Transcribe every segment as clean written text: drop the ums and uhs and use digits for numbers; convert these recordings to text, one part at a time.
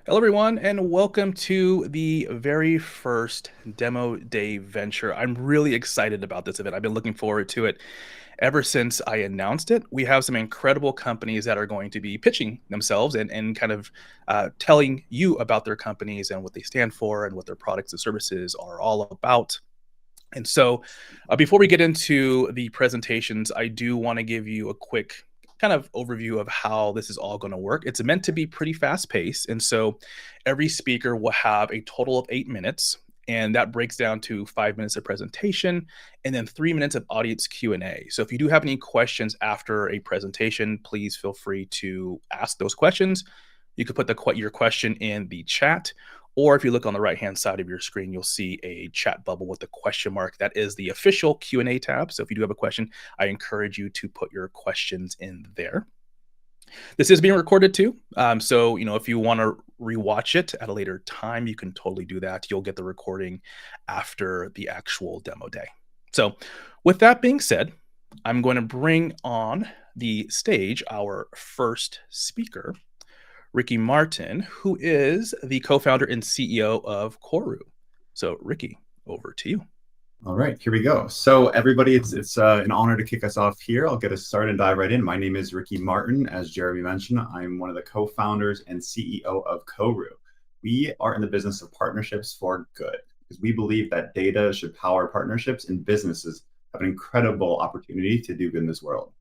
Hello, everyone, and welcome to the very first Demo Day venture. I'm really excited about this event. I've been looking forward to it ever since I announced it. We have some incredible companies that are going to be pitching themselves and kind of telling you about their companies and what they stand for and what their products and services are all about. And so, before we get into the presentations, I do want to give you a quick kind of overview of how this is all going to work. It's meant to be pretty fast paced. And so, every speaker will have a total of 8 minutes. And that breaks down to 5 minutes of presentation and then 3 minutes of audience Q&A. So if you do have any questions after a presentation, please feel free to ask those questions. You could put your question in the chat, or if you look on the right-hand side of your screen, you'll see a chat bubble with a question mark. That is the official Q&A tab. So if you do have a question, I encourage you to put your questions in there. This is being recorded too. So, if you want to rewatch it at a later time, you can totally do that. You'll get the recording after the actual demo day. So with that being said, I'm going to bring on the stage our first speaker, Ricky Martin, who is the co-founder and CEO of Koru. So Ricky, over to you. All right, here we go. So everybody, it's an honor to kick us off here. I'll get us started and dive right in. My name is Ricky Martin. As Jeremy mentioned, I'm one of the co-founders and CEO of Koru. We are in the business of partnerships for good because we believe that data should power partnerships, and businesses have an incredible opportunity to do good in this world.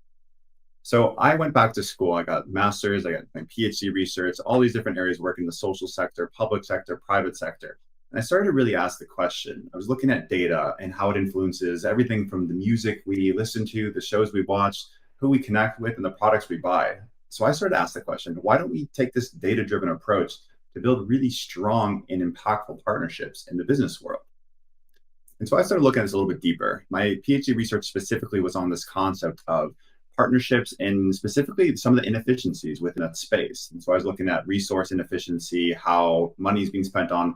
So I went back to school. I got master's, I got my PhD research, all these different areas, work in the social sector, public sector, private sector. And I started to really ask the question. I was looking at data and how it influences everything from the music we listen to, the shows we watch, who we connect with, and the products we buy. So I started to ask the question, why don't we take this data-driven approach to build really strong and impactful partnerships in the business world? And so I started looking at this a little bit deeper. My PhD research specifically was on this concept of partnerships and specifically some of the inefficiencies within that space. And so I was looking at resource inefficiency, how money is being spent on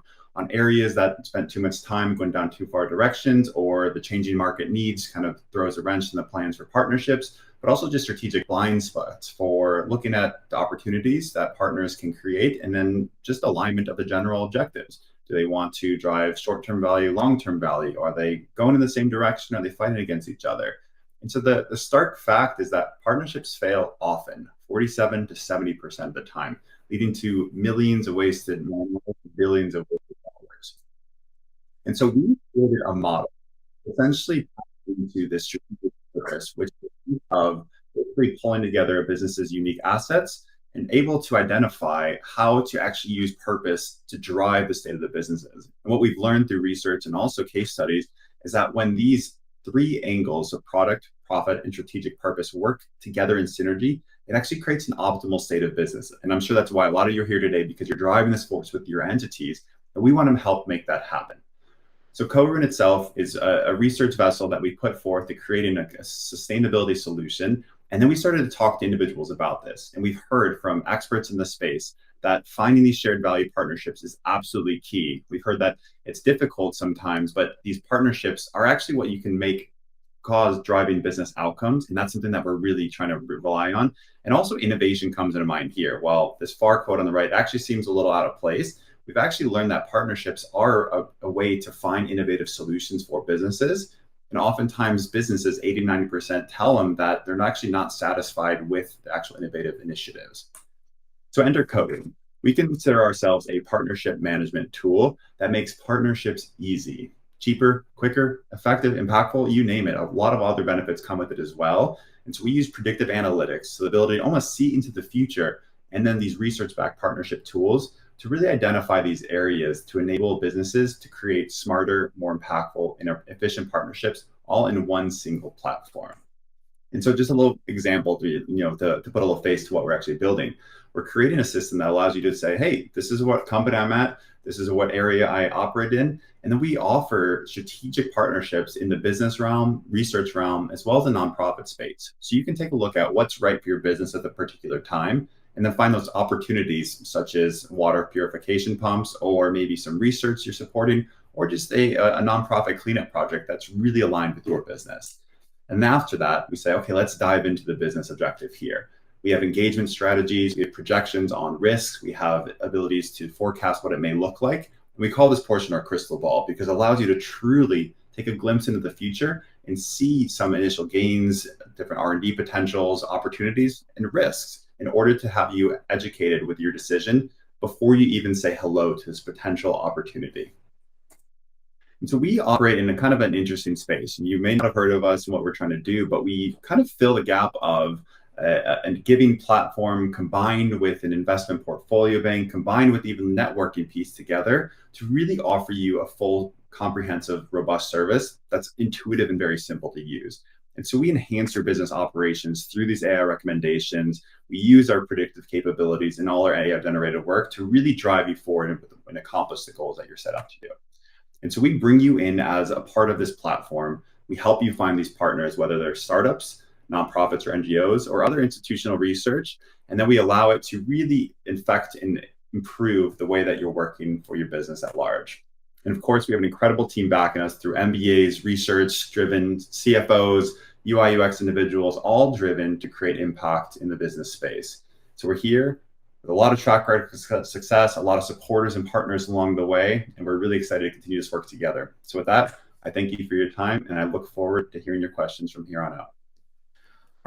areas that spent too much time going down too far directions, or the changing market needs kind of throws a wrench in the plans for partnerships, but also just strategic blind spots for looking at the opportunities that partners can create, and then just alignment of the general objectives. Do they want to drive short-term value, long-term value? Are they going in the same direction? Are they fighting against each other? And so the stark fact is that partnerships fail often, 47 to 70% of the time, leading to millions of wasted money, billions of wasted dollars. And so we created a model, essentially into this strategic purpose, which is of basically pulling together a business's unique assets and able to identify how to actually use purpose to drive the state of the businesses. And what we've learned through research and also case studies is that when these three angles of product, profit, and strategic purpose work together in synergy, it actually creates an optimal state of business. And I'm sure that's why a lot of you are here today, because you're driving this force with your entities, and we want to help make that happen. So Koru in itself is a research vessel that we put forth to creating a sustainability solution. And then we started to talk to individuals about this. And we've heard from experts in the space that finding these shared value partnerships is absolutely key. We've heard that it's difficult sometimes, but these partnerships are actually what you can cause driving business outcomes. And that's something that we're really trying to rely on. And also innovation comes into mind here. While this FAR quote on the right actually seems a little out of place, we've actually learned that partnerships are a way to find innovative solutions for businesses. And oftentimes businesses, 80-90% tell them that they're actually not satisfied with the actual innovative initiatives. So enter Koru. We consider ourselves a partnership management tool that makes partnerships easy, cheaper, quicker, effective, impactful, you name it. A lot of other benefits come with it as well. And so we use predictive analytics, so the ability to almost see into the future, and then these research-backed partnership tools to really identify these areas to enable businesses to create smarter, more impactful, and efficient partnerships all in one single platform. And so just a little example to put a little face to what we're actually building. We're creating a system that allows you to say, hey, this is what company I'm at, this is what area I operate in. And then we offer strategic partnerships in the business realm, research realm, as well as the nonprofit space. So you can take a look at what's right for your business at the particular time, and then find those opportunities such as water purification pumps, or maybe some research you're supporting, or just a nonprofit cleanup project that's really aligned with your business. And after that, we say, okay, let's dive into the business objective here. We have engagement strategies, we have projections on risks, we have abilities to forecast what it may look like. And we call this portion our crystal ball because it allows you to truly take a glimpse into the future and see some initial gains, different R&D potentials, opportunities, and risks in order to have you educated with your decision before you even say hello to this potential opportunity. And so we operate in a kind of an interesting space. And you may not have heard of us and what we're trying to do, but we kind of fill the gap of a giving platform combined with an investment portfolio bank, combined with even the networking piece together to really offer you a full, comprehensive, robust service that's intuitive and very simple to use. And so we enhance your business operations through these AI recommendations. We use our predictive capabilities and all our AI generated work to really drive you forward and accomplish the goals that you're set out to do. And so we bring you in as a part of this platform. We help you find these partners, whether they're startups, nonprofits, or NGOs, or other institutional research. And then we allow it to really infect and improve the way that you're working for your business at large. And of course, we have an incredible team backing us through MBAs, research driven CFOs, UI, UX individuals, all driven to create impact in the business space. So we're here with a lot of track record of success, a lot of supporters and partners along the way, and we're really excited to continue this work together. So with that, I thank you for your time, and I look forward to hearing your questions from here on out.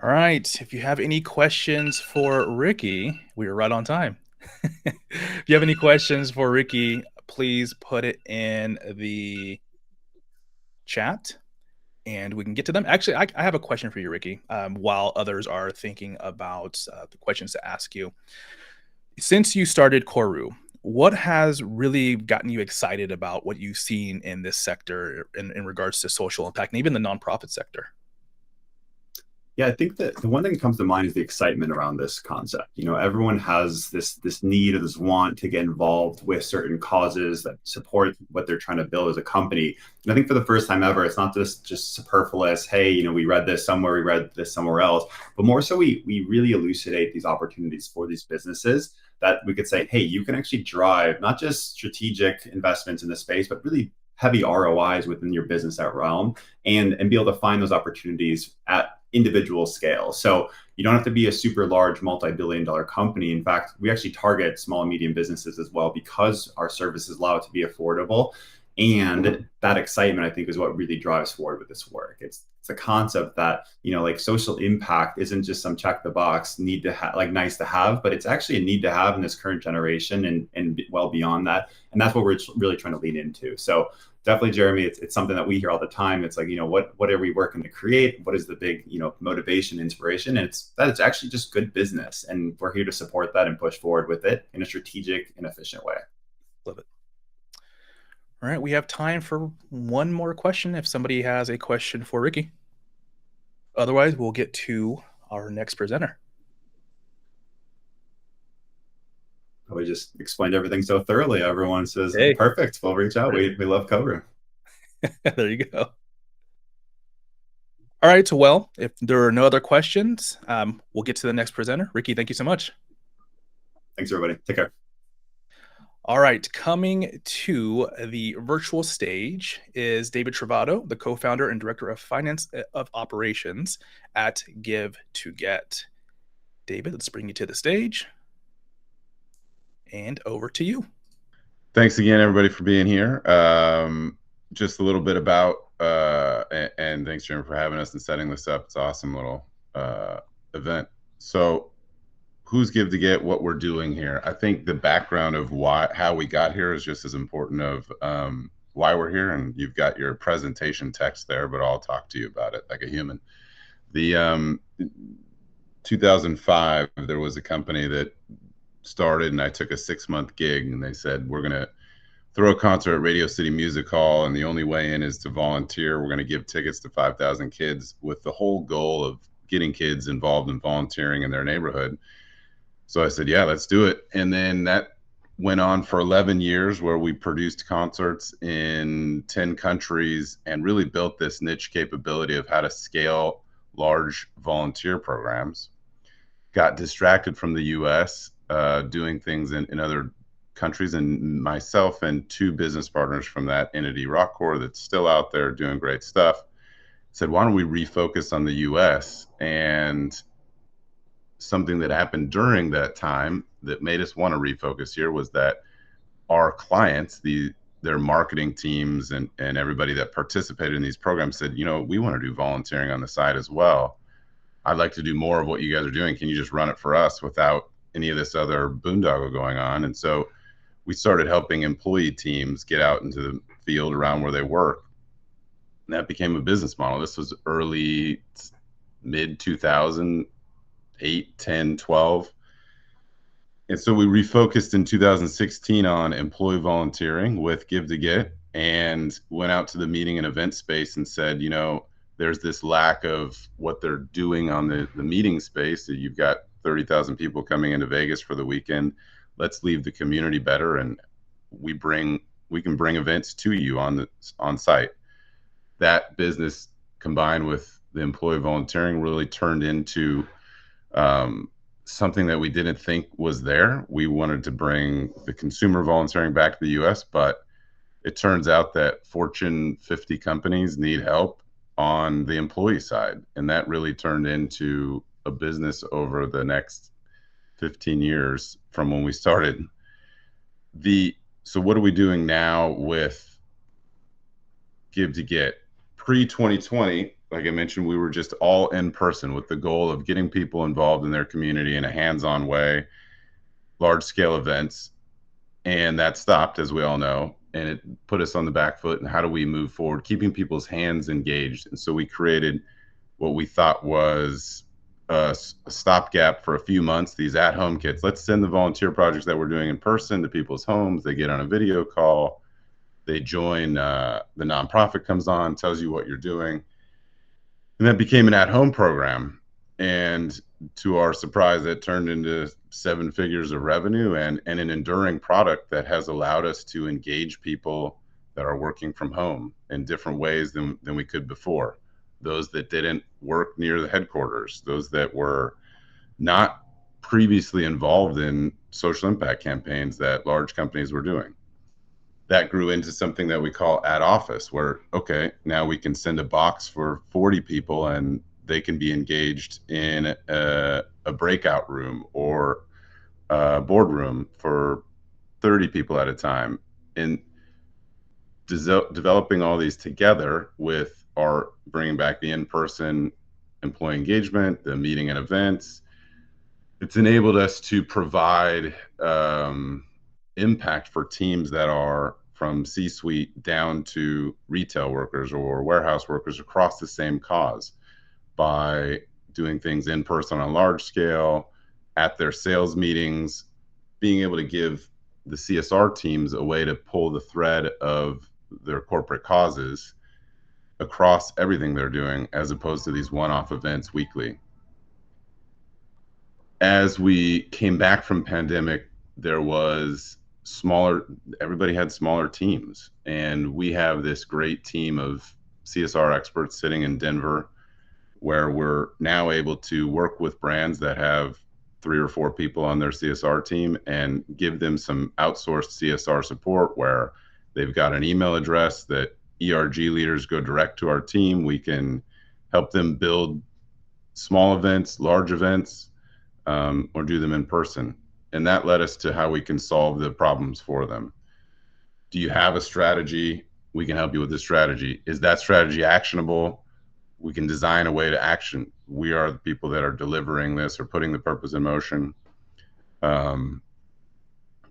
All right. If you have any questions for Ricky, we are right on time. If you have any questions for Ricky, please put it in the chat and we can get to them. Actually, I have a question for you, Ricky, while others are thinking about the questions to ask you. Since you started Koru, what has really gotten you excited about what you've seen in this sector in regards to social impact and even the nonprofit sector? Yeah, I think that the one thing that comes to mind is the excitement around this concept. Everyone has this need or this want to get involved with certain causes that support what they're trying to build as a company. And I think for the first time ever, it's not just superfluous. Hey, we read this somewhere, we read this somewhere else, but more so we really elucidate these opportunities for these businesses that we could say, hey, you can actually drive not just strategic investments in the space, but really heavy ROIs within your business at realm and be able to find those opportunities at individual scale. So you don't have to be a super large multi-billion-dollar company. In fact, we actually target small and medium businesses as well because our services allow it to be affordable. And that excitement, I think, is what really drives forward with this work. It's a concept that, like social impact isn't just some check the box need to have, like nice to have, but it's actually a need to have in this current generation and well beyond that. And that's what we're really trying to lean into. So definitely, Jeremy, it's something that we hear all the time. It's like, what are we working to create? What is the big, motivation, inspiration? And it's actually just good business. And we're here to support that and push forward with it in a strategic and efficient way. Love it. All right, we have time for one more question if somebody has a question for Ricky. Otherwise, we'll get to our next presenter. We just explained everything so thoroughly. Everyone says, Hey. perfect. We'll reach out. We love Koru. There you go. All right. So, well, if there are no other questions, we'll get to the next presenter. Ricky, thank you so much. Thanks, everybody. Take care. All right. Coming to the virtual stage is David Travato, the co-founder and director of finance of operations at Give to Get. David, let's bring you to the stage. And over to you. Thanks again, everybody, for being here. Just a little bit about, and thanks, Jim, for having us and setting this up. It's an awesome little event. So who's Give to Get, what we're doing here? I think the background of how we got here is just as important of why we're here. And you've got your presentation text there, but I'll talk to you about it like a human. The 2005, there was a company that started and I took a 6-month gig and they said, we're going to throw a concert at Radio City Music Hall and the only way in is to volunteer. We're going to give tickets to 5,000 kids with the whole goal of getting kids involved in volunteering in their neighborhood. So I said, yeah, let's do it. And then that went on for 11 years where we produced concerts in 10 countries and really built this niche capability of how to scale large volunteer programs. Got distracted from the US, doing things in other countries, and myself and 2 business partners from that entity, Rockcore, that's still out there doing great stuff, said, why don't we refocus on the US and something that happened during that time that made us want to refocus here was that our clients, their marketing teams and everybody that participated in these programs said, you know, we want to do volunteering on the side as well. I'd like to do more of what you guys are doing. Can you just run it for us without any of this other boondoggle going on? And so we started helping employee teams get out into the field around where they work. And that became a business model. This was early, mid 2008, 10, 12. And so we refocused in 2016 on employee volunteering with Give to Get, and went out to the meeting and event space and said, you know, there's this lack of what they're doing on the meeting space. So you've got 30,000 people coming into Vegas for the weekend. Let's leave the community better, and we can bring events to you on site. That business combined with the employee volunteering really turned into something that we didn't think was there. We wanted to bring the consumer volunteering back to the US, but it turns out that Fortune 50 companies need help on the employee side. And that really turned into a business over the next 15 years from when we started. So what are we doing now with Give to Get? Pre-2020, like I mentioned, we were just all in person with the goal of getting people involved in their community in a hands-on way, large-scale events. And that stopped, as we all know, and it put us on the back foot. And how do we move forward, keeping people's hands engaged? And so we created what we thought was a stopgap for a few months, these at-home kits. Let's send the volunteer projects that we're doing in person to people's homes. They get on a video call. They join, the nonprofit comes on, tells you what you're doing. And that became an at-home program. And to our surprise, it turned into 7 figures of revenue and an enduring product that has allowed us to engage people that are working from home in different ways than we could before. Those that didn't work near the headquarters, those that were not previously involved in social impact campaigns that large companies were doing. That grew into something that we call at office, where, okay, now we can send a box for 40 people and they can be engaged in a breakout room or a boardroom for 30 people at a time. And developing all these together with our bringing back the in-person employee engagement, the meeting and events, it's enabled us to provide impact for teams that are from C-suite down to retail workers or warehouse workers across the same cause, by doing things in person on a large scale, at their sales meetings, being able to give the CSR teams a way to pull the thread of their corporate causes across everything they're doing, as opposed to these one-off events weekly. As we came back from pandemic, there was everybody had smaller teams, and we have this great team of CSR experts sitting in Denver, where we're now able to work with brands that have 3 or 4 people on their CSR team and give them some outsourced CSR support, where they've got an email address that ERG leaders go direct to our team. We can help them build small events, large events, or do them in person. And that led us to how we can solve the problems for them. Do you have a strategy? We can help you with the strategy. Is that strategy actionable? We can design a way to action. We are the people that are delivering this or putting the purpose in motion. Do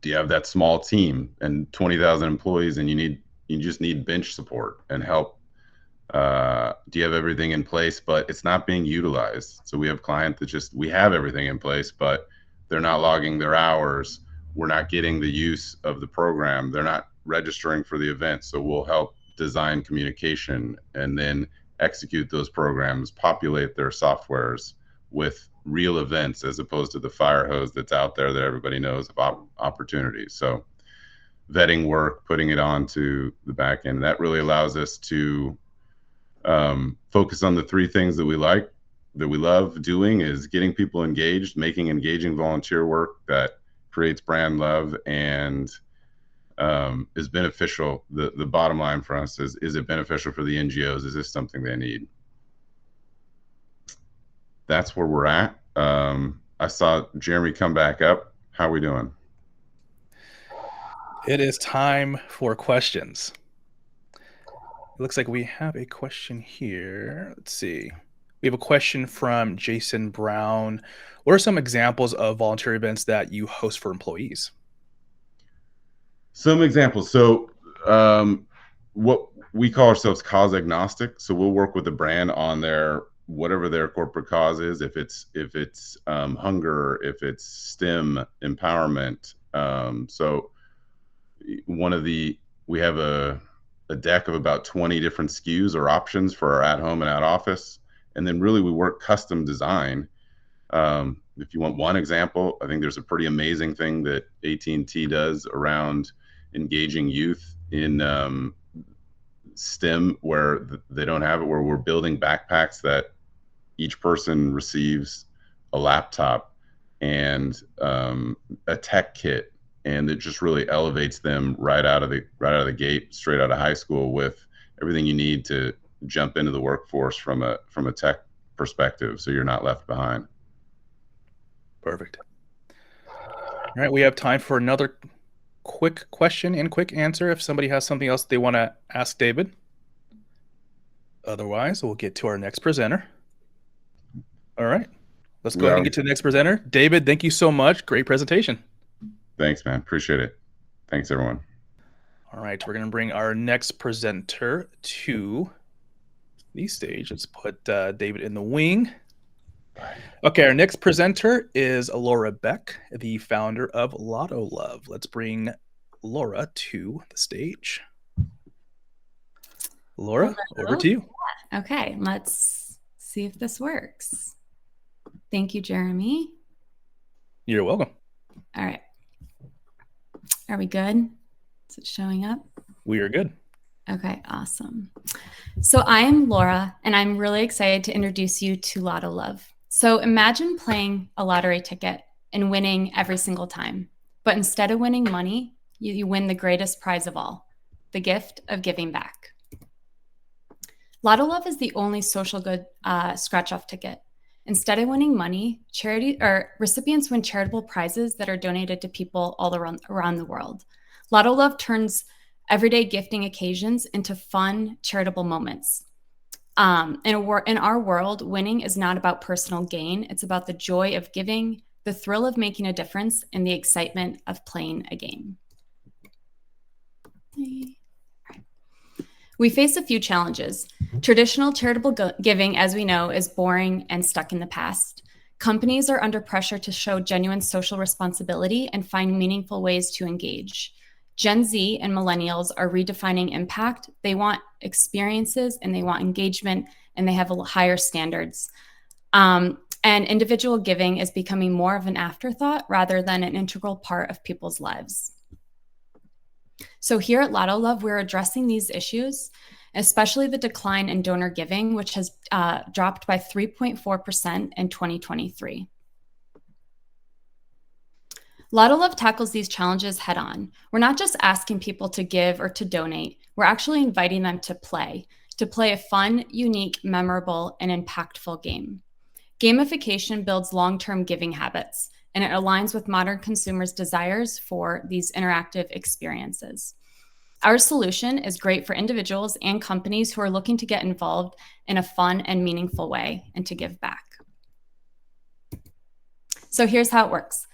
you have that small team and 20,000 employees, and you just need bench support and help? Do you have everything in place, but it's not being utilized? So we have clients that we have everything in place, but they're not logging their hours. We're not getting the use of the program. They're not registering for the event. So we'll help design communication and then execute those programs, populate their softwares with real events, as opposed to the fire hose that's out there that everybody knows of opportunities. So vetting work, putting it onto the back end, that really allows us to focus on the 3 things that we love doing, is getting people engaged, making engaging volunteer work that creates brand love and is beneficial. The bottom line for us is it beneficial for the NGOs? Is this something they need? That's where we're at. I saw Jeremy come back up. How are we doing? It is time for questions. It looks like we have a question here. Let's see. We have a question from Jason Brown. What are some examples of volunteer events that you host for employees? Some examples. So, what we call ourselves cause agnostic. So we'll work with the brand on their whatever their corporate cause is. If it's hunger, if it's STEM empowerment. So we have a deck of about 20 different SKUs or options for our at home and at office, and then really we work custom design. If you want one example, I think there's a pretty amazing thing that AT&T does around engaging youth in STEM where they don't have it, where we're building backpacks that each person receives a laptop and a tech kit, and it just really elevates them right out of the gate, straight out of high school, with everything you need to jump into the workforce from a tech perspective, so you're not left behind. Perfect. All right, we have time for another quick question and quick answer if somebody has something else they want to ask David. Otherwise, we'll get to our next presenter. All right, let's go ahead and get to the next presenter. David, thank you so much. Great presentation. Thanks, man. Appreciate it. Thanks, everyone. All right, we're going to bring our next presenter to the stage. Let's put David in the wing. Okay, our next presenter is Laura Beck, the founder of LottoLove. Let's bring Laura to the stage. Laura, Hello. over to you. Okay, let's see if this works. Thank you, Jeremy. You're welcome. All right. Are we good? Is it showing up? We are good. Okay, awesome. So I am Laura, and I'm really excited to introduce you to LottoLove. So imagine playing a lottery ticket and winning every single time. But instead of winning money, you win the greatest prize of all, the gift of giving back. LottoLove is the only social good scratch-off ticket. Instead of winning money, recipients win charitable prizes that are donated to people all around the world. LottoLove turns everyday gifting occasions into fun, charitable moments. In our world, winning is not about personal gain. It's about the joy of giving, the thrill of making a difference, and the excitement of playing a game. We face a few challenges. Traditional charitable giving, as we know, is boring and stuck in the past. Companies are under pressure to show genuine social responsibility and find meaningful ways to engage. Gen Z and millennials are redefining impact. They want experiences and they want engagement, and they have higher standards. And individual giving is becoming more of an afterthought rather than an integral part of people's lives. So here at LottoLove, we're addressing these issues, especially the decline in donor giving, which has dropped by 3.4% in 2023. LottoLove tackles these challenges head on. We're not just asking people to give or to donate. We're actually inviting them to play a fun, unique, memorable, and impactful game. Gamification builds long-term giving habits, and it aligns with modern consumers' desires for these interactive experiences. Our solution is great for individuals and companies who are looking to get involved in a fun and meaningful way and to give back. So here's how it works.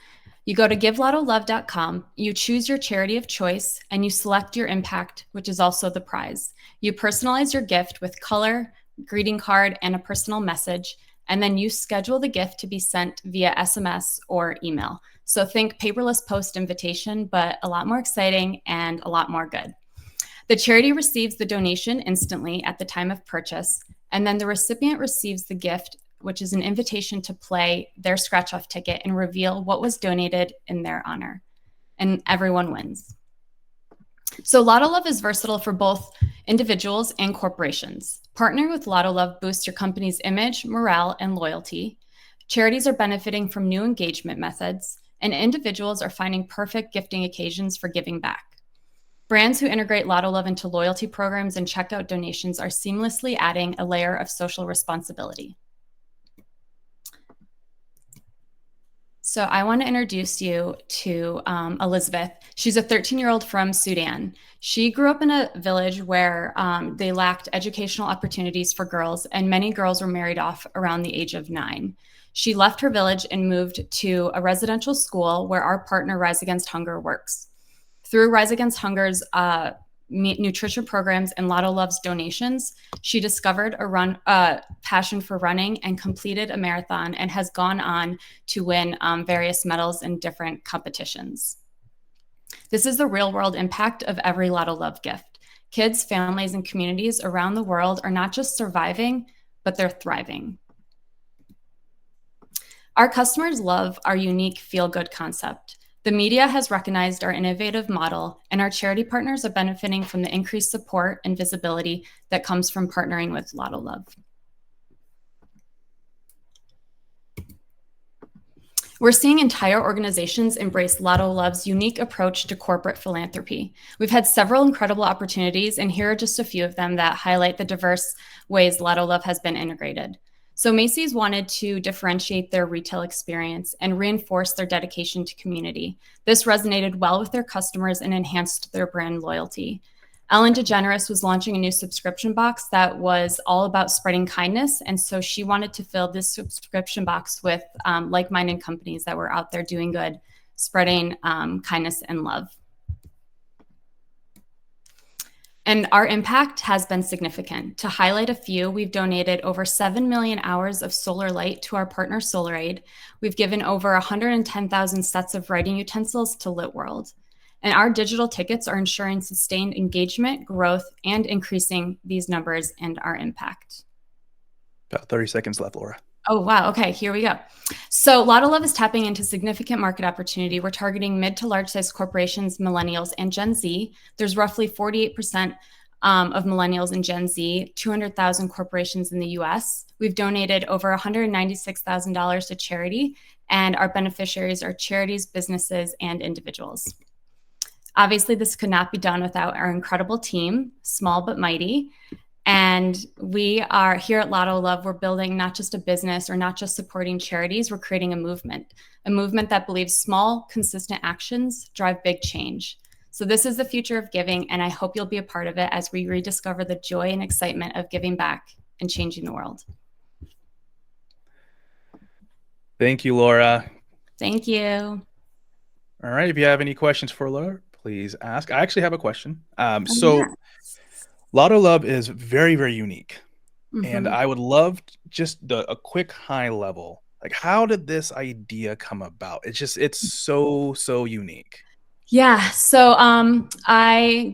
You go to givelottolove.com, you choose your charity of choice, and you select your impact, which is also the prize. You personalize your gift with color, greeting card, and a personal message, and then you schedule the gift to be sent via SMS or email. So think paperless post invitation, but a lot more exciting and a lot more good. The charity receives the donation instantly at the time of purchase, and then the recipient receives the gift, which is an invitation to play their scratch-off ticket and reveal what was donated in their honor. And everyone wins. So LottoLove is versatile for both individuals and corporations. Partnering with LottoLove boosts your company's image, morale, and loyalty. Charities are benefiting from new engagement methods, and individuals are finding perfect gifting occasions for giving back. Brands who integrate LottoLove into loyalty programs and checkout donations are seamlessly adding a layer of social responsibility. So I want to introduce you to Elizabeth. She's a 13-year-old from Sudan. She grew up in a village where they lacked educational opportunities for girls, and many girls were married off around the age of 9. She left her village and moved to a residential school where our partner Rise Against Hunger works. Through Rise Against Hunger's nutrition programs and LottoLove's donations, she discovered a passion for running and completed a marathon and has gone on to win various medals in different competitions. This is the real world impact of every LottoLove gift. Kids, families, and communities around the world are not just surviving, but they're thriving. Our customers love our unique feel-good concept. The media has recognized our innovative model, and our charity partners are benefiting from the increased support and visibility that comes from partnering with LottoLove. We're seeing entire organizations embrace LottoLove's unique approach to corporate philanthropy. We've had several incredible opportunities, and here are just a few of them that highlight the diverse ways LottoLove has been integrated. So Macy's wanted to differentiate their retail experience and reinforce their dedication to community. This resonated well with their customers and enhanced their brand loyalty. Ellen DeGeneres was launching a new subscription box that was all about spreading kindness, and so she wanted to fill this subscription box with like-minded companies that were out there doing good, spreading kindness and love. And our impact has been significant. To highlight a few, we've donated over 7 million hours of solar light to our partner SolarAid. We've given over 110,000 sets of writing utensils to Lit World. And our digital tickets are ensuring sustained engagement, growth, and increasing these numbers and our impact. About 30 seconds left, Laura. Oh, wow. Okay, here we go. So LottoLove is tapping into significant market opportunity. We're targeting mid to large size corporations, millennials, and Gen Z. There's roughly 48% of millennials and Gen Z, 200,000 corporations in the US. We've donated over $196,000 to charity, and our beneficiaries are charities, businesses, and individuals. Obviously, this could not be done without our incredible team, small but mighty. And we are here at LottoLove. We're building not just a business or not just supporting charities. We're creating a movement that believes small, consistent actions drive big change. So this is the future of giving, and I hope you'll be a part of it as we rediscover the joy and excitement of giving back and changing the world. Thank you, Laura. Thank you. All right. If you have any questions for Laura, please ask. I actually have a question. Yeah. LottoLove is very, very unique. Mhm. And I would love just a quick high level. Like, how did this idea come about? It's so unique. Yeah. So I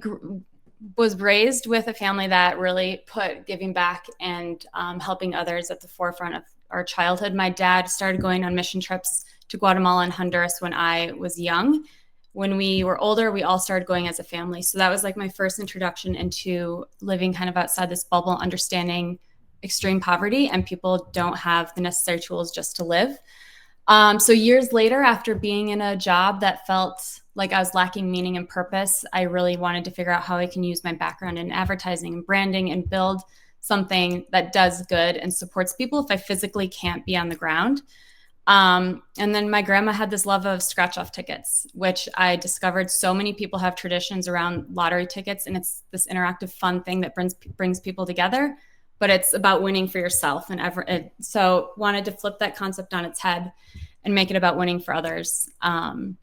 was raised with a family that really put giving back and helping others at the forefront of our childhood. My dad started going on mission trips to Guatemala and Honduras when I was young. When we were older, we all started going as a family. So that was like my first introduction into living kind of outside this bubble, understanding extreme poverty, and people don't have the necessary tools just to live. So years later, after being in a job that felt like I was lacking meaning and purpose, I really wanted to figure out how I can use my background in advertising and branding and build something that does good and supports people if I physically can't be on the ground. And then my grandma had this love of scratch off tickets, which I discovered so many people have traditions around lottery tickets. And it's this interactive, fun thing that brings people together, but it's about winning for yourself. So wanted to flip that concept on its head and make it about winning for others. And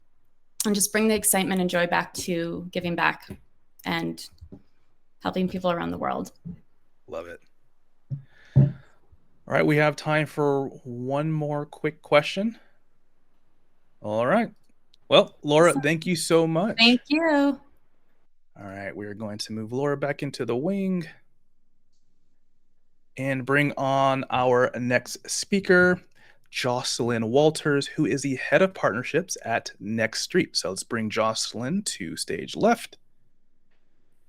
just bring the excitement and joy back to giving back and helping people around the world. Love it. All right, we have time for one more quick question. All right. Well, Laura, thank you so much. Thank you. All right, we're going to move Laura back into the wing and bring on our next speaker, Jocelyn Walters, who is the head of partnerships at Next Street. So let's bring Jocelyn to stage left.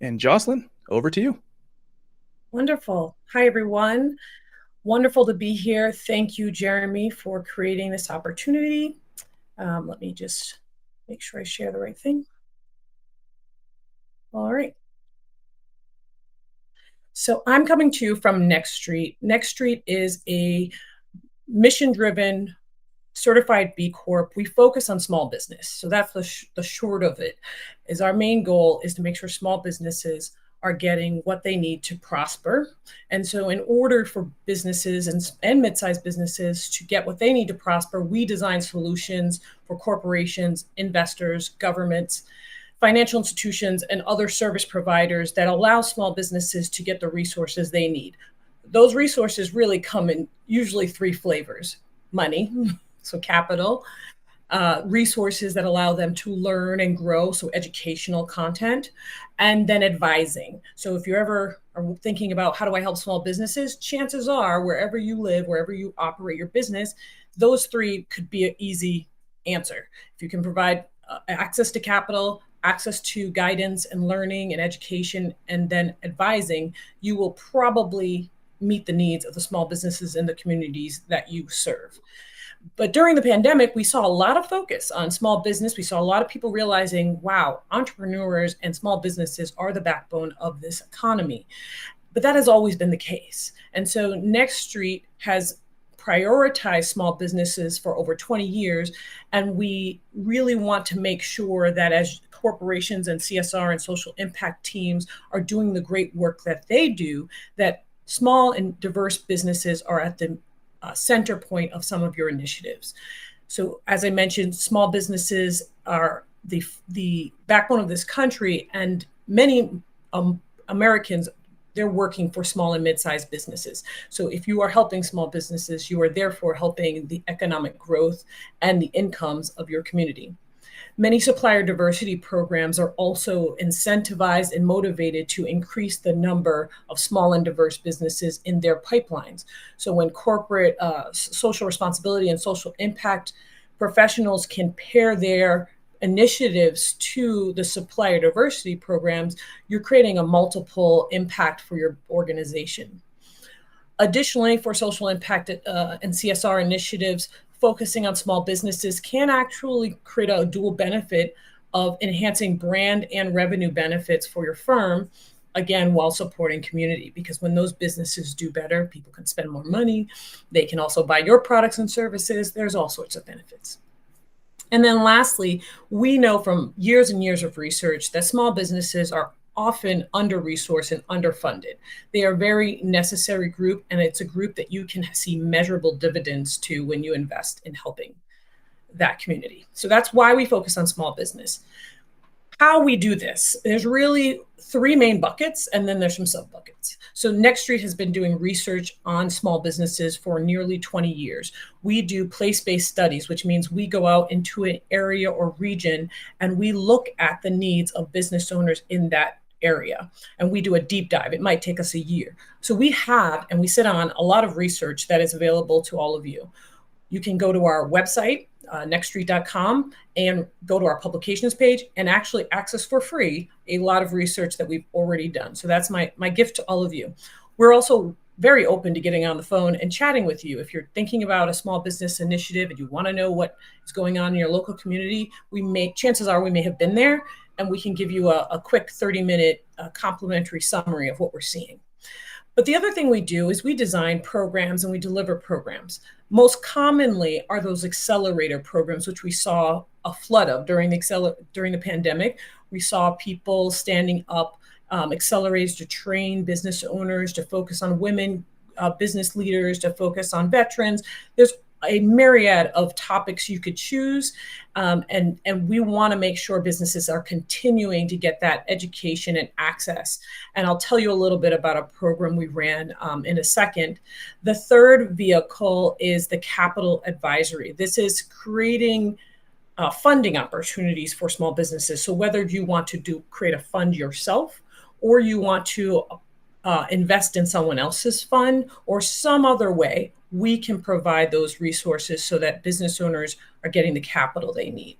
And Jocelyn, over to you. Wonderful. Hi, everyone. Wonderful to be here. Thank you, Jeremy, for creating this opportunity. Let me just make sure I share the right thing. All right. So I'm coming to you from Next Street. Next Street is a mission-driven certified B Corp, we focus on small business. So that's the short of it. Is our main goal is to make sure small businesses are getting what they need to prosper. And so in order for businesses and mid-sized businesses to get what they need to prosper, we design solutions for corporations, investors, governments, financial institutions, and other service providers that allow small businesses to get the resources they need. Those resources really come in usually three flavors: money, so capital, resources that allow them to learn and grow, so educational content, and then advising. So if you ever are thinking about how do I help small businesses, chances are wherever you live, wherever you operate your business, those three could be an easy answer. If you can provide access to capital, access to guidance and learning and education, and then advising, you will probably meet the needs of the small businesses in the communities that you serve. But during the pandemic, we saw a lot of focus on small business. We saw a lot of people realizing, wow, entrepreneurs and small businesses are the backbone of this economy. But that has always been the case. And so Next Street has prioritized small businesses for over 20 years. And we really want to make sure that as corporations and CSR and social impact teams are doing the great work that they do, that small and diverse businesses are at the center point of some of your initiatives. So as I mentioned, small businesses are the backbone of this country, and many Americans, they're working for small and mid-sized businesses. So if you are helping small businesses, you are therefore helping the economic growth and the incomes of your community. Many supplier diversity programs are also incentivized and motivated to increase the number of small and diverse businesses in their pipelines. So when corporate social responsibility and social impact professionals can pair their initiatives to the supplier diversity programs, you're creating a multiple impact for your organization. Additionally, for social impact and CSR initiatives, focusing on small businesses can actually create a dual benefit of enhancing brand and revenue benefits for your firm, again, while supporting community. Because when those businesses do better, people can spend more money. They can also buy your products and services. There's all sorts of benefits. And then lastly, we know from years and years of research that small businesses are often under-resourced and underfunded. They are a very necessary group, and it's a group that you can see measurable dividends to when you invest in helping that community. So that's why we focus on small business. How we do this, there's really three main buckets, and then there's some sub-buckets. So Next Street has been doing research on small businesses for nearly 20 years. We do place-based studies, which means we go out into an area or region and we look at the needs of business owners in that area, and we do a deep dive. It might take us a year. So we have, and we sit on a lot of research that is available to all of you. You can go to our website, nextstreet.com, and go to our publications page and actually access for free a lot of research that we've already done. So that's my gift to all of you. We're also very open to getting on the phone and chatting with you. If you're thinking about a small business initiative and you want to know what is going on in your local community, chances are we may have been there, and we can give you a quick 30-minute complimentary summary of what we're seeing. But the other thing we do is we design programs and we deliver programs. Most commonly are those accelerator programs, which we saw a flood of during the pandemic. We saw people standing up accelerators to train business owners, to focus on women, business leaders, to focus on veterans. There's a myriad of topics you could choose. And we want to make sure businesses are continuing to get that education and access. And I'll tell you a little bit about a program we ran in a second. The third vehicle is the capital advisory. This is creating funding opportunities for small businesses. So whether you want to create a fund yourself, or you want to invest in someone else's fund, or some other way, we can provide those resources so that business owners are getting the capital they need.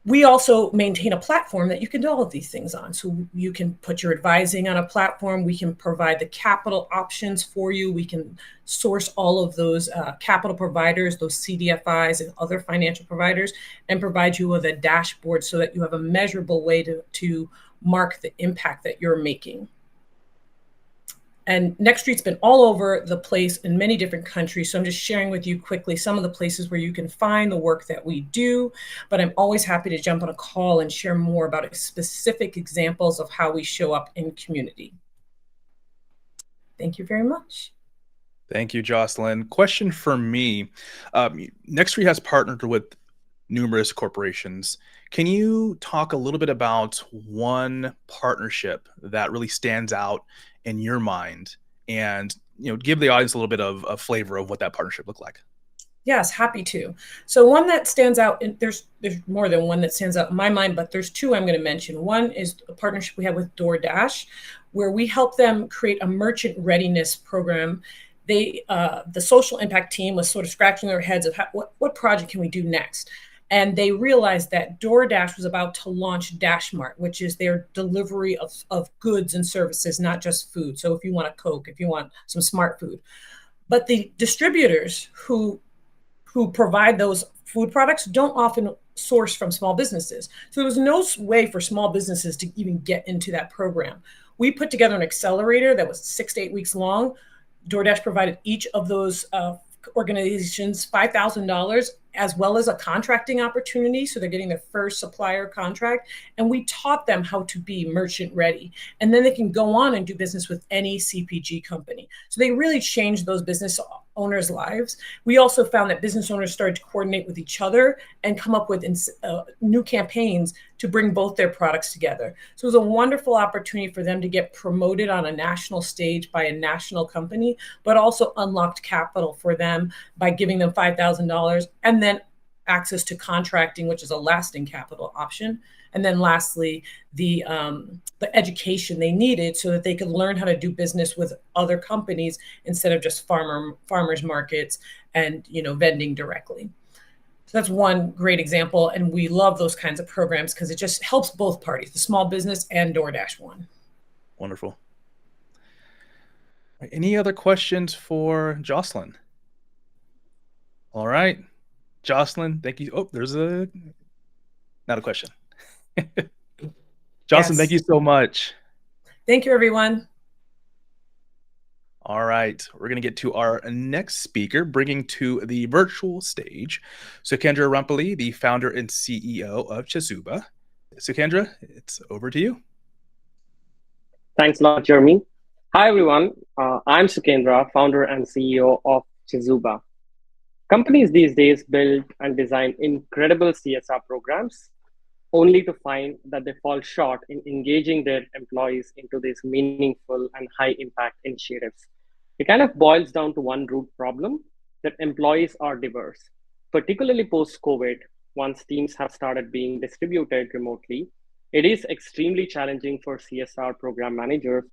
We also maintain a platform that you can do all of these things on. So you can put your advising on a platform. We can provide the capital options for you. We can source all of those capital providers, those CDFIs and other financial providers, and provide you with a dashboard so that you have a measurable way to mark the impact that you're making. And Next Street's been all over the place in many different countries. So I'm just sharing with you quickly some of the places where you can find the work that we do. But I'm always happy to jump on a call and share more about specific examples of how we show up in community. Thank you very much. Thank you, Jocelyn. Question for me. Nexttree has partnered with numerous corporations. Can you talk a little bit about one partnership that really stands out in your mind and give the audience a little bit of a flavor of what that partnership looked like? Yes, happy to. So one that stands out, and there's more than one that stands out in my mind, but there's two I'm going to mention. One is a partnership we have with DoorDash, where we help them create a merchant readiness program. They, the social impact team was sort of scratching their heads of what project can we do next? And they realized that DoorDash was about to launch DashMart, which is their delivery of goods and services, not just food. So if you want a Coke, if you want some smart food. But the distributors who provide those food products don't often source from small businesses. So there was no way for small businesses to even get into that program. We put together an accelerator that was 6 to 8 weeks long. DoorDash provided each of those organizations $5,000 as well as a contracting opportunity. So they're getting their first supplier contract. And we taught them how to be merchant ready. And then they can go on and do business with any CPG company. So they really changed those business owners' lives. We also found that business owners started to coordinate with each other and come up with new campaigns to bring both their products together. So it was a wonderful opportunity for them to get promoted on a national stage by a national company, but also unlocked capital for them by giving them $5,000 and then access to contracting, which is a lasting capital option. And then lastly, the education they needed so that they could learn how to do business with other companies instead of just farmers markets and vending directly. So that's one great example. And we love those kinds of programs because it just helps both parties, the small business and DoorDash one. Wonderful. Any other questions for Jocelyn? All right. Jocelyn, thank you. Oh, there's not a question. Jocelyn, Yes. thank you so much. Thank you, everyone. All right, we're going to get to our next speaker, bringing to the virtual stage Sukendra Rumpali, the founder and CEO of Chezuba. Sukendra, it's over to you. Thanks a lot, Jeremy. Hi, everyone. I'm Sukendra, founder and CEO of Chezuba. Companies these days build and design incredible CSR programs, only to find that they fall short in engaging their employees into these meaningful and high impact initiatives. It kind of boils down to one root problem, that employees are diverse, particularly post COVID, once teams have started being distributed remotely. It is extremely challenging for CSR program managers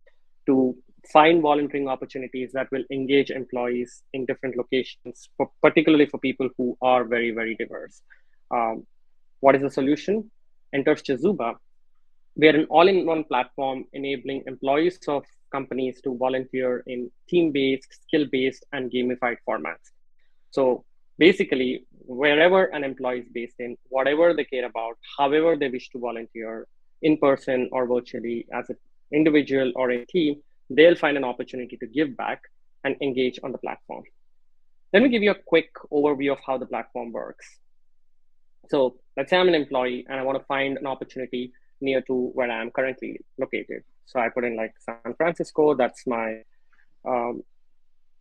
to find volunteering opportunities that will engage employees in different locations, particularly for people who are very, very diverse. What is the solution? Enter Chezuba. We are an all-in-one platform enabling employees of companies to volunteer in team-based, skill-based, and gamified formats. So basically, wherever an employee is based in, whatever they care about, however they wish to volunteer, in person or virtually, as an individual or a team, they'll find an opportunity to give back and engage on the platform. Let me give you a quick overview of how the platform works. So let's say I'm an employee and I want to find an opportunity near to where I am currently located. So I put in like San Francisco, that's my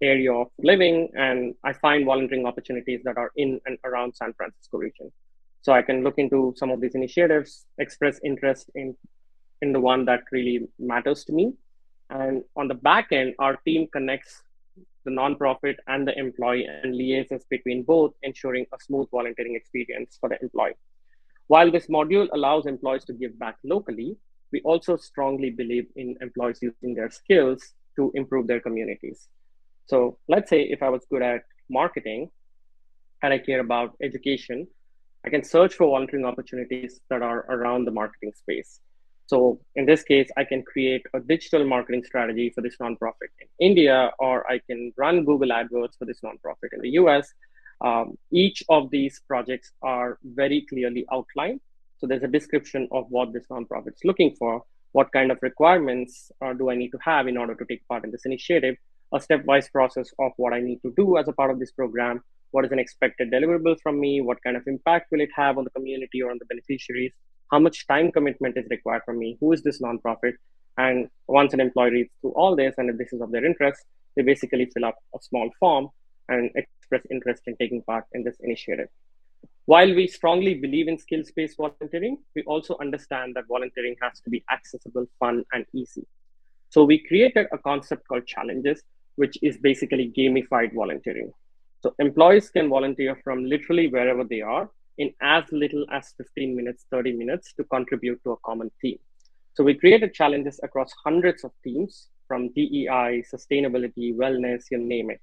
area of living, and I find volunteering opportunities that are in and around San Francisco region. So I can look into some of these initiatives, express interest in the one that really matters to me. And on the back end, our team connects the nonprofit and the employee and liaises between both, ensuring a smooth volunteering experience for the employee. While this module allows employees to give back locally, we also strongly believe in employees using their skills to improve their communities. So let's say if I was good at marketing and I care about education, I can search for volunteering opportunities that are around the marketing space. So in this case, I can create a digital marketing strategy for this nonprofit in India, or I can run Google AdWords for this nonprofit in the US. Each of these projects are very clearly outlined. So there's a description of what this nonprofit is looking for. what kind of requirements do I need to have in order to take part in this initiative, a stepwise process of what I need to do as a part of this program, what is an expected deliverable from me, what kind of impact will it have on the community or on the beneficiaries, how much time commitment is required from me, who is this nonprofit. And once an employee reads through all this, and if this is of their interest, they basically fill up a small form and express interest in taking part in this initiative. While we strongly believe in skills-based volunteering, we also understand that volunteering has to be accessible, fun, and easy. So we created a concept called challenges, which is basically gamified volunteering. So employees can volunteer from literally wherever they are in as little as 15 minutes, 30 minutes to contribute to a common theme. So we created challenges across hundreds of themes from DEI, sustainability, wellness, you name it.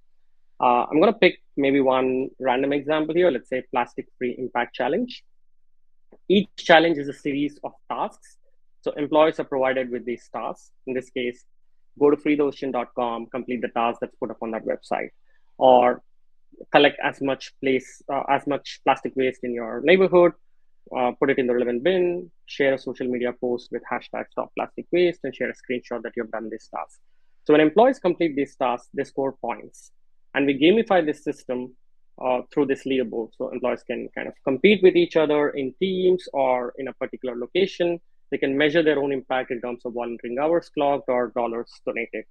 I'm going to pick maybe one random example here. Let's say plastic-free impact challenge. Each challenge is a series of tasks. So employees are provided with these tasks. In this case, go to freetheocean.com, complete the task that's put up on that website, or collect as much plastic waste in your neighborhood, put it in the relevant bin, share a social media post with hashtag stop plastic waste, and share a screenshot that you've done this task. So when employees complete these tasks, they score points. And we gamify this system through this leaderboard. So employees can kind of compete with each other in teams or in a particular location. They can measure their own impact in terms of volunteering hours clocked or dollars donated.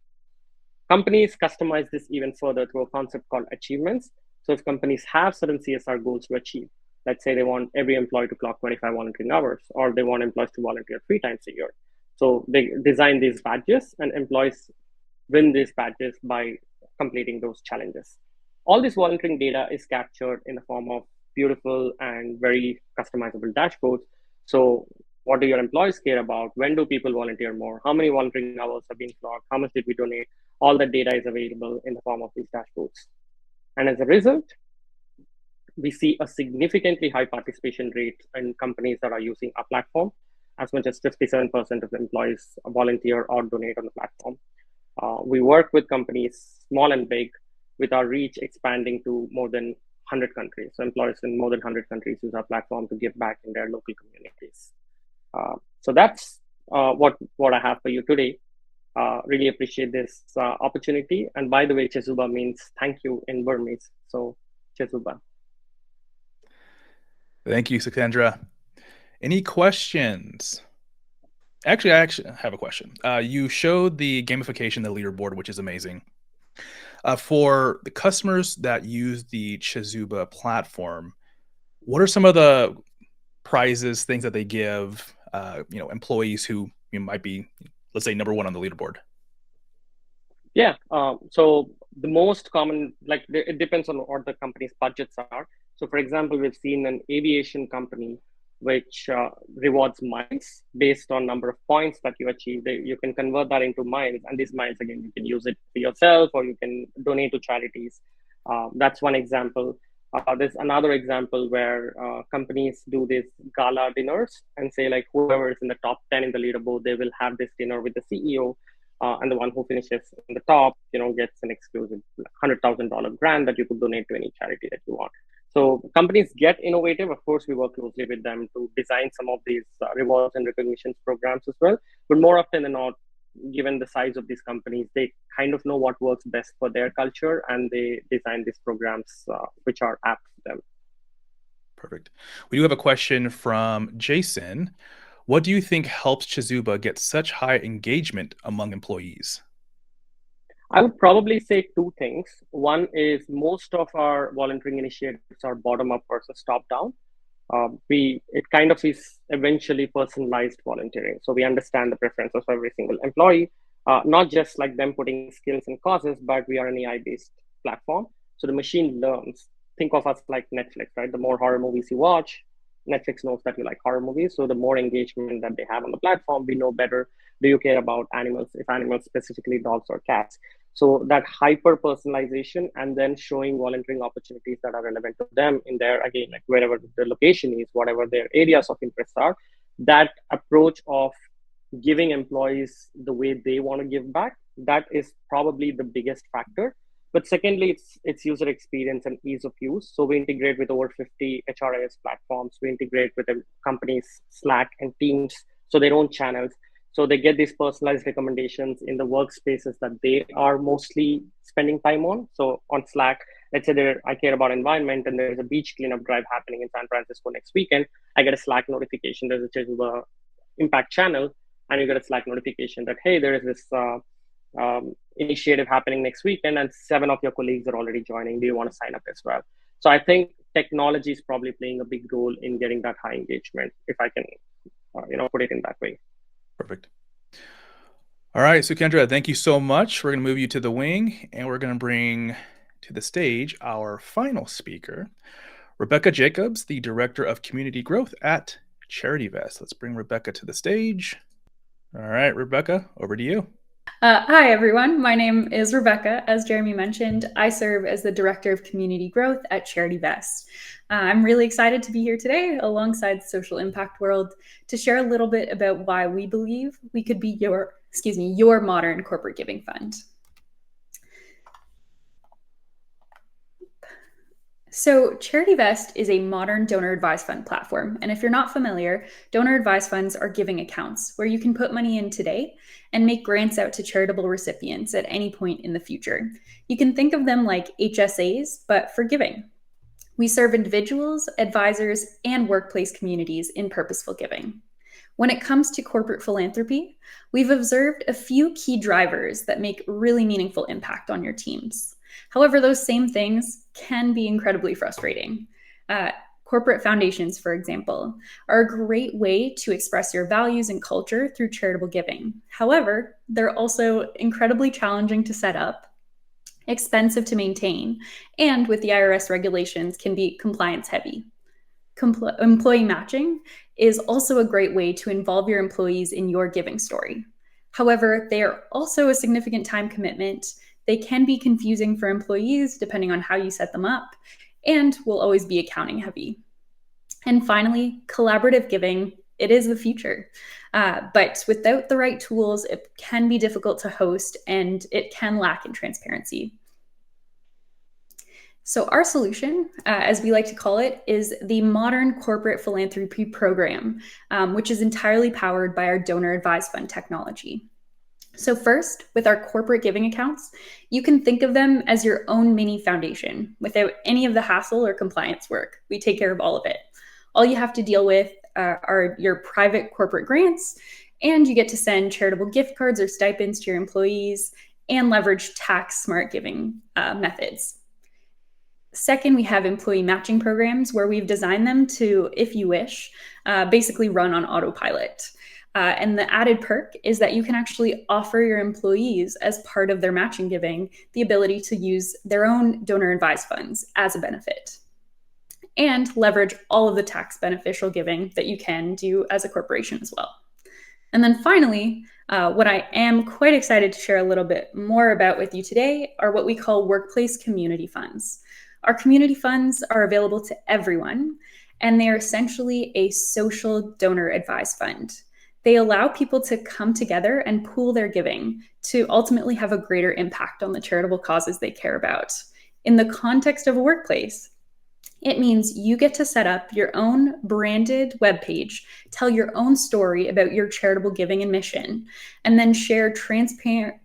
Companies customize this even further through a concept called achievements. So if companies have certain CSR goals to achieve, let's say they want every employee to clock 25 volunteering hours, or they want employees to volunteer 3 times a year. So they design these badges, and employees win these badges by completing those challenges. All this volunteering data is captured in the form of beautiful and very customizable dashboards. So what do your employees care about? When do people volunteer more? How many volunteering hours have been clocked? How much did we donate? All that data is available in the form of these dashboards. And as a result, we see a significantly high participation rate in companies that are using our platform. As much as 57% of employees volunteer or donate on the platform. We work with companies, small and big, with our reach expanding to more than 100 countries. So employees in more than 100 countries use our platform to give back in their local communities. So that's what I have for you today. Really appreciate this opportunity. And by the way, Chezuba means thank you in Burmese. So Chezuba. Thank you, Sikendra. Any questions? Actually, I have a question. You showed the gamification, the leaderboard, which is amazing. For the customers that use the Chezuba platform, what are some of the prizes, things that they give, employees who might be, let's say, number one on the leaderboard? Yeah. So the most common, it depends on what the company's budgets are. So for example, we've seen an aviation company which rewards miles based on number of points that you achieve. You can convert that into miles, and these miles, again, you can use it for yourself or you can donate to charities. That's one example. There's another example where companies do these gala dinners and say, like, whoever is in the top 10 in the leaderboard, they will have this dinner with the CEO. And the one who finishes in the top, gets an exclusive $100,000 grant that you could donate to any charity that you want. So companies get innovative. Of course, we work closely with them to design some of these rewards and recognitions programs as well. But more often than not, given the size of these companies, they kind of know what works best for their culture, and they design these programs which are apt for them. Perfect. We do have a question from Jason. What do you think helps Chezuba get such high engagement among employees? I would probably say 2 things. One is most of our volunteering initiatives are bottom up versus top down. It kind of is eventually personalized volunteering. So we understand the preferences of every single employee, not just like them putting skills and causes, but we are an AI-based platform. So the machine learns. Think of us like Netflix, right? The more horror movies you watch, Netflix knows that you like horror movies. So the more engagement that they have on the platform, we know better. Do you care about animals? If animals, specifically dogs or cats. So that hyper personalization, and then showing volunteering opportunities that are relevant to them in their, again, like wherever the location is, whatever their areas of interest are, that approach of giving employees the way they want to give back, that is probably the biggest factor. But secondly, it's user experience and ease of use. So we integrate with over 50 HRIS platforms. We integrate with the company's Slack and Teams, so their own channels. So they get these personalized recommendations in the workspaces that they are mostly spending time on. So on Slack, let's say I care about environment and there's a beach cleanup drive happening in San Francisco next weekend. I get a Slack notification. There's a Chezuba impact channel, and you get a Slack notification that, hey, there is this initiative happening next weekend, and 7 of your colleagues are already joining. Do you want to sign up as well? So I think technology is probably playing a big role in getting that high engagement, if I can, put it in that way. Perfect. All right, Sukendra, thank you so much. We're going to move you to the wing, and we're going to bring to the stage our final speaker, Rebecca Jacobs, the Director of Community Growth at Charityvest. Let's bring Rebecca to the stage. All right, Rebecca, over to you. Hi, everyone. My name is Rebecca. As Jeremy mentioned, I serve as the Director of Community Growth at Charityvest. I'm really excited to be here today alongside Social Impact World to share a little bit about why we believe we could be your modern corporate giving fund. So Charityvest is a modern donor advised fund platform. And if you're not familiar, donor advised funds are giving accounts where you can put money in today and make grants out to charitable recipients at any point in the future. You can think of them like HSAs, but for giving. We serve individuals, advisors, and workplace communities in purposeful giving. When it comes to corporate philanthropy, we've observed a few key drivers that make really meaningful impact on your teams. However, those same things can be incredibly frustrating. Corporate foundations, for example, are a great way to express your values and culture through charitable giving. However, they're also incredibly challenging to set up, expensive to maintain, and with the IRS regulations can be compliance heavy. Employee matching is also a great way to involve your employees in your giving story. However, they are also a significant time commitment. They can be confusing for employees depending on how you set them up, and will always be accounting heavy. And finally, collaborative giving, it is the future. But without the right tools, it can be difficult to host and it can lack in transparency. So our solution, as we like to call it, is the Modern Corporate Philanthropy Program, which is entirely powered by our donor advised fund technology. So first, with our corporate giving accounts, you can think of them as your own mini foundation without any of the hassle or compliance work. We take care of all of it. All you have to deal with are your private corporate grants, and you get to send charitable gift cards or stipends to your employees and leverage tax smart giving methods. Second, we have employee matching programs where we've designed them to, if you wish, basically run on autopilot. And the added perk is that you can actually offer your employees, as part of their matching giving, the ability to use their own donor advised funds as a benefit and leverage all of the tax beneficial giving that you can do as a corporation as well. And then finally, what I am quite excited to share a little bit more about with you today are what we call workplace community funds. Our community funds are available to everyone, and they are essentially a social donor advised fund. They allow people to come together and pool their giving to ultimately have a greater impact on the charitable causes they care about. In the context of a workplace, it means you get to set up your own branded webpage, tell your own story about your charitable giving and mission, and then share transparent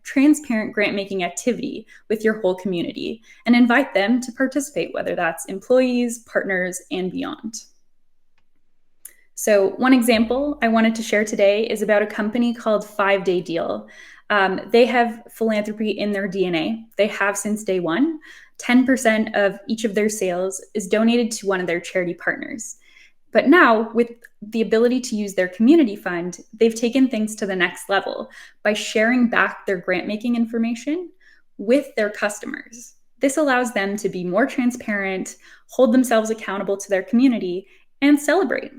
grant-making activity with your whole community and invite them to participate, whether that's employees, partners, and beyond. So one example I wanted to share today is about a company called 5 Day Deal. They have philanthropy in their DNA. They have since day one. 10% of each of their sales is donated to one of their charity partners. But now, with the ability to use their community fund, they've taken things to the next level by sharing back their grant-making information with their customers. This allows them to be more transparent, hold themselves accountable to their community, and celebrate.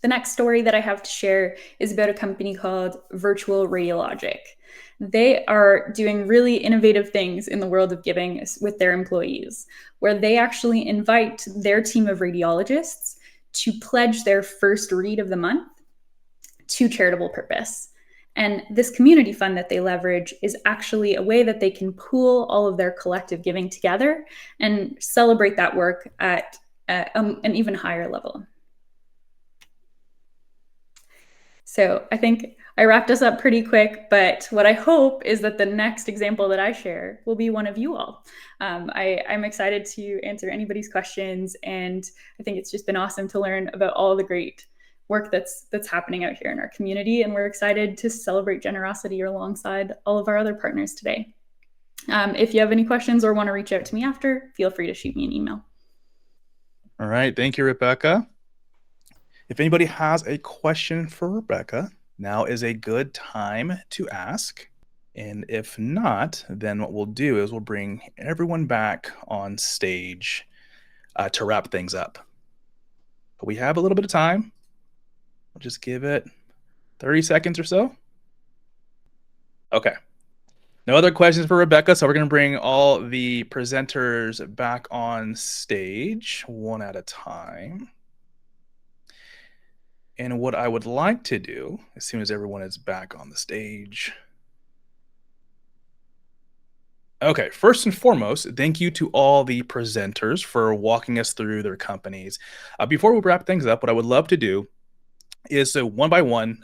The next story that I have to share is about a company called Virtual Radiologic. They are doing really innovative things in the world of giving with their employees, where they actually invite their team of radiologists to pledge their first read of the month to charitable purpose. And this community fund that they leverage is actually a way that they can pool all of their collective giving together and celebrate that work at an even higher level. So I think I wrapped us up pretty quick, but what I hope is that the next example that I share will be one of you all. I'm excited to answer anybody's questions, and I think it's just been awesome to learn about all the great work that's happening out here in our community, and we're excited to celebrate generosity alongside all of our other partners today. If you have any questions or want to reach out to me after, feel free to shoot me an email. All right. Thank you, Rebecca. If anybody has a question for Rebecca, now is a good time to ask. And if not, then what we'll do is we'll bring everyone back on stage to wrap things up. But we have a little bit of time. We'll just give it 30 seconds or so. Okay. No other questions for Rebecca, so we're going to bring all the presenters back on stage one at a time. And what I would like to do, as soon as everyone is back on the stage. Okay, first and foremost, thank you to all the presenters for walking us through their companies. Before we wrap things up, what I would love to do is one by one,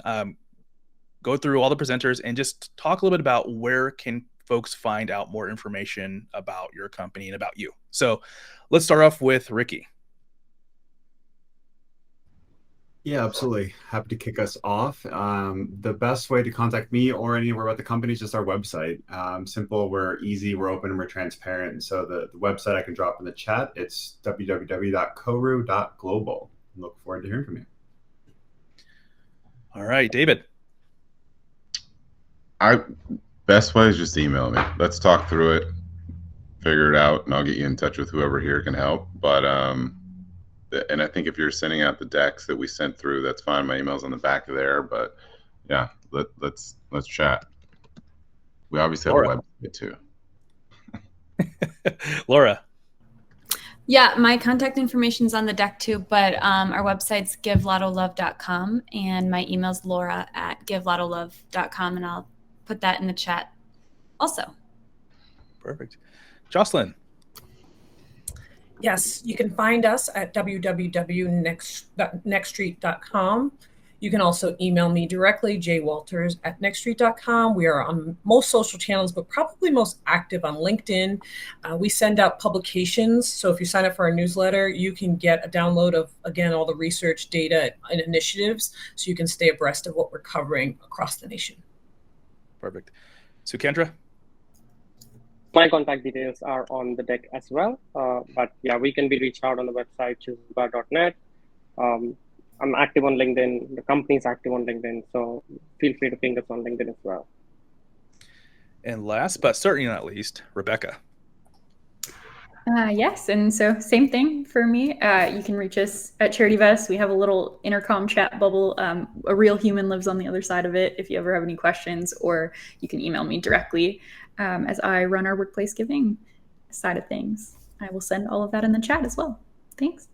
go through all the presenters and just talk a little bit about where can folks find out more information about your company and about you. So let's start off with Ricky. Yeah, absolutely. Happy to kick us off. The best way to contact me or anywhere about the company is just our website. Simple, we're easy, we're open, and we're transparent. So the website I can drop in the chat, it's www.koru.global. Look forward to hearing from you. All right, David. Best way is just email me. Let's talk through it, figure it out, and I'll get you in touch with whoever here can help. But and I think if you're sending out the decks that we sent through, that's fine. My email's on the back of there. But yeah, let's chat. We obviously have a website too. Laura. Yeah, my contact information is on the deck too, but our website's givelottolove.com, and my email's laura@givelottolove.com, and I'll put that in the chat also. Perfect. Jocelyn. Yes, you can find us at www.nextstreet.com. You can also email me directly, jwalters@nextstreet.com. We are on most social channels, but probably most active on LinkedIn. We send out publications. So if you sign up for our newsletter, you can get a download of, again, all the research, data, and initiatives, so you can stay abreast of what we're covering across the nation. Perfect. Sukendra? My contact details are on the deck as well. But yeah, we can be reached out on the website, chezuba.net. I'm active on LinkedIn. The company's active on LinkedIn. So feel free to ping us on LinkedIn as well. And last, but certainly not least, Rebecca. Yes, and so same thing for me. You can reach us at Charityvest. We have a little intercom chat bubble. A real human lives on the other side of it if you ever have any questions, or you can email me directly as I run our workplace giving side of things. I will send all of that in the chat as well. Thanks.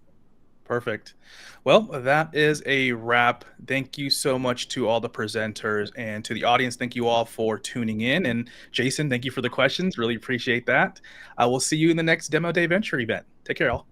Perfect. Well, that is a wrap. Thank you so much to all the presenters, and to the audience, thank you all for tuning in. And Jason, thank you for the questions. Really appreciate that. I will see you in the next Demo Day Venture event. Take care, all.